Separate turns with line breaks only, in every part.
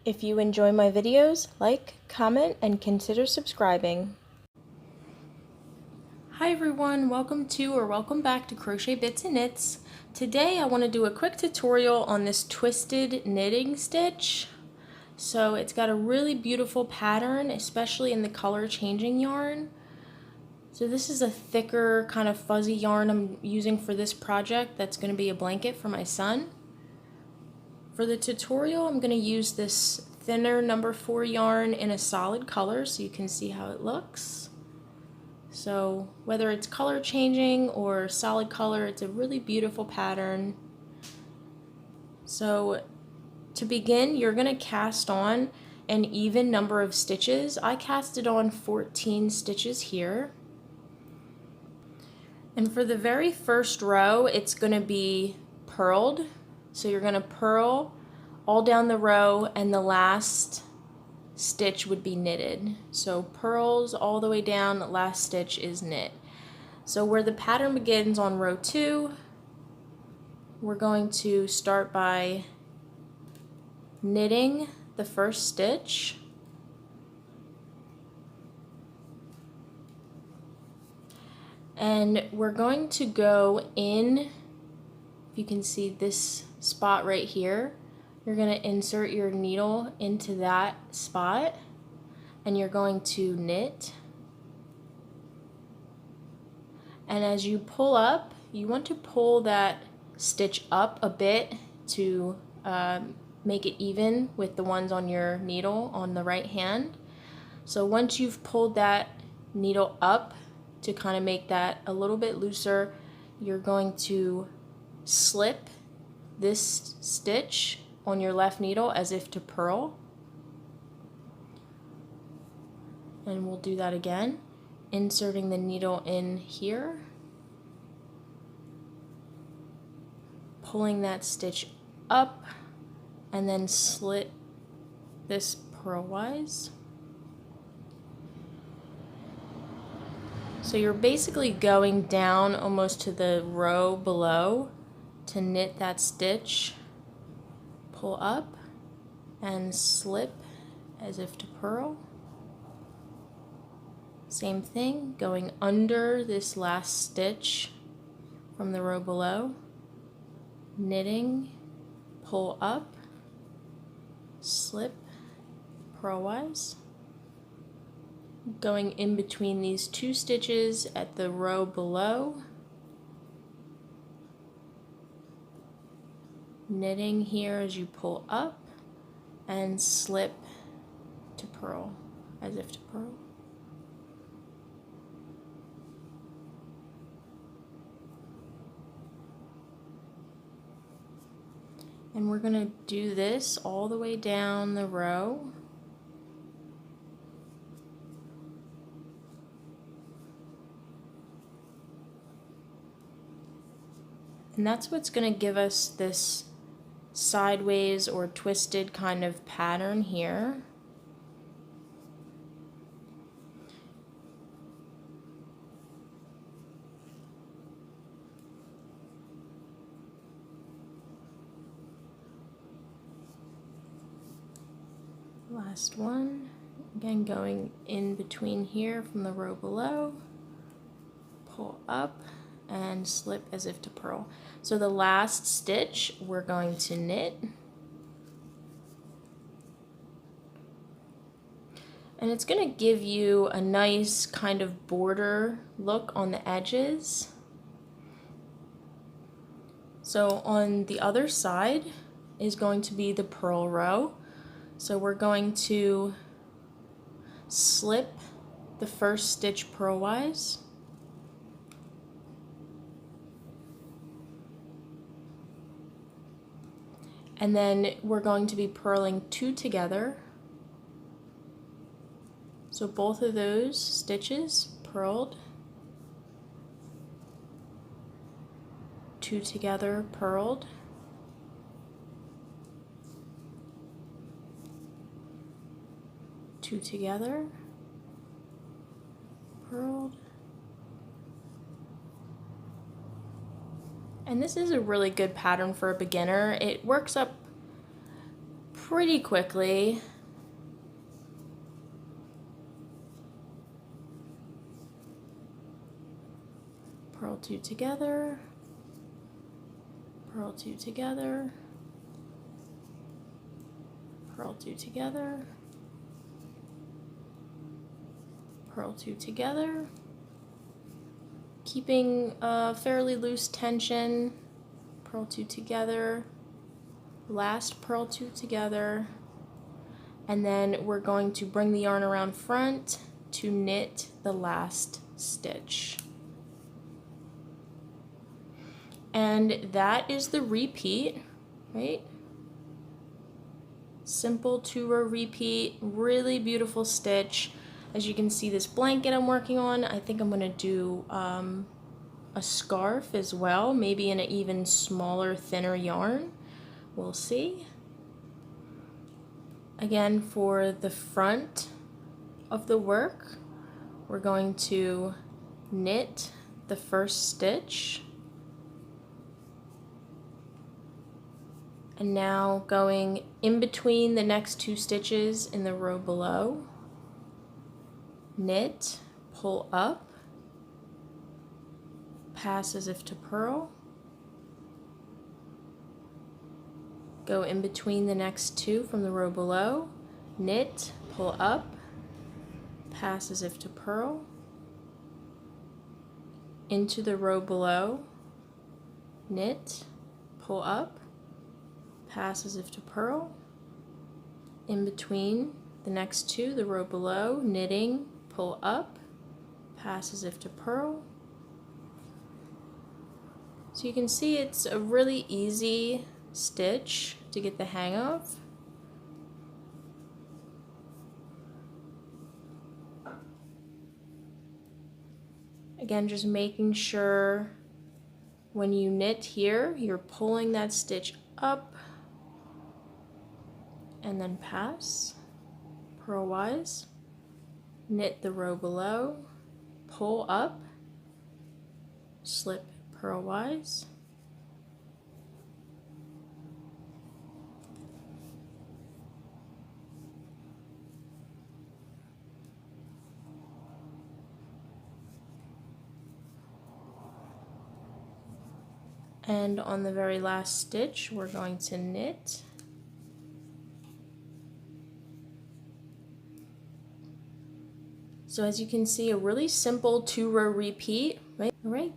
If you enjoy my videos, like, comment, and consider subscribing. Hi everyone, welcome back to Crochet Bits and Knits. Today I want to do a quick tutorial on this twisted knitting stitch. So it's got a really beautiful pattern, especially in the color changing yarn. So this is a thicker kind of fuzzy yarn I'm using for this project that's going to be a blanket for my son. For the tutorial, I'm going to use this thinner number 4 yarn in a solid color so you can see how it looks. So whether it's color changing or solid color, it's a really beautiful pattern. So to begin, you're going to cast on an even number of stitches. I casted on 14 stitches here. And for the very first row, it's going to be purled. So you're going to purl all down the row, and the last stitch would be knitted. So purls all the way down, the last stitch is knit. So where the pattern begins on row 2, we're going to start by knitting the first stitch. And we're going to go in, if you can see this spot right here, you're going to insert your needle into that spot and you're going to knit. And as you pull up, you want to pull that stitch up a bit to make it even with the ones on your needle on the right hand. So once you've pulled that needle up to kind of make that a little bit looser, you're going to slip this stitch on your left needle as if to purl. And we'll do that again, inserting the needle in here, pulling that stitch up, and then slit this purlwise. So you're basically going down almost to the row below to knit that stitch, pull up, and slip as if to purl. Same thing, going under this last stitch from the row below, knitting, pull up, slip purlwise. Going in between these 2 stitches at the row below, knitting here as you pull up, and slip to purl as if to purl. And we're going to do this all the way down the row. And that's what's going to give us this sideways or twisted kind of pattern here. Last one, again going in between here from the row below, pull up and slip as if to purl. So the last stitch we're going to knit. And it's going to give you a nice kind of border look on the edges. So on the other side is going to be the purl row. So we're going to slip the first stitch purlwise, and then we're going to be purling 2 together. So both of those stitches purled, 2 together purled, two together, purled. And this is a really good pattern for a beginner. It works up pretty quickly. Purl 2 together, purl 2 together, purl 2 together, purl 2 together, keeping a fairly loose tension, purl 2 together, last purl 2 together, and then we're going to bring the yarn around front to knit the last stitch. And that is the repeat, right? Simple 2-row repeat, really beautiful stitch. As you can see, this blanket I'm working on, I think I'm gonna do a scarf as well, maybe in an even smaller, thinner yarn. We'll see. Again, for the front of the work, we're going to knit the first stitch. And now going in between the next 2 stitches in the row below, knit, pull up, pass as if to purl, go in between the next 2 from the row below, knit, pull up, pass as if to purl, into the row below, knit, pull up, pass as if to purl, in between the next 2, the row below, knitting, pull up, pass as if to purl. So you can see it's a really easy stitch to get the hang of. Again, just making sure when you knit here, you're pulling that stitch up and then pass purlwise, knit the row below, pull up, slip purlwise, and on the very last stitch we're going to knit. So as you can see, a really simple 2-row repeat, right? All right,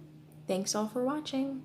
thanks all for watching.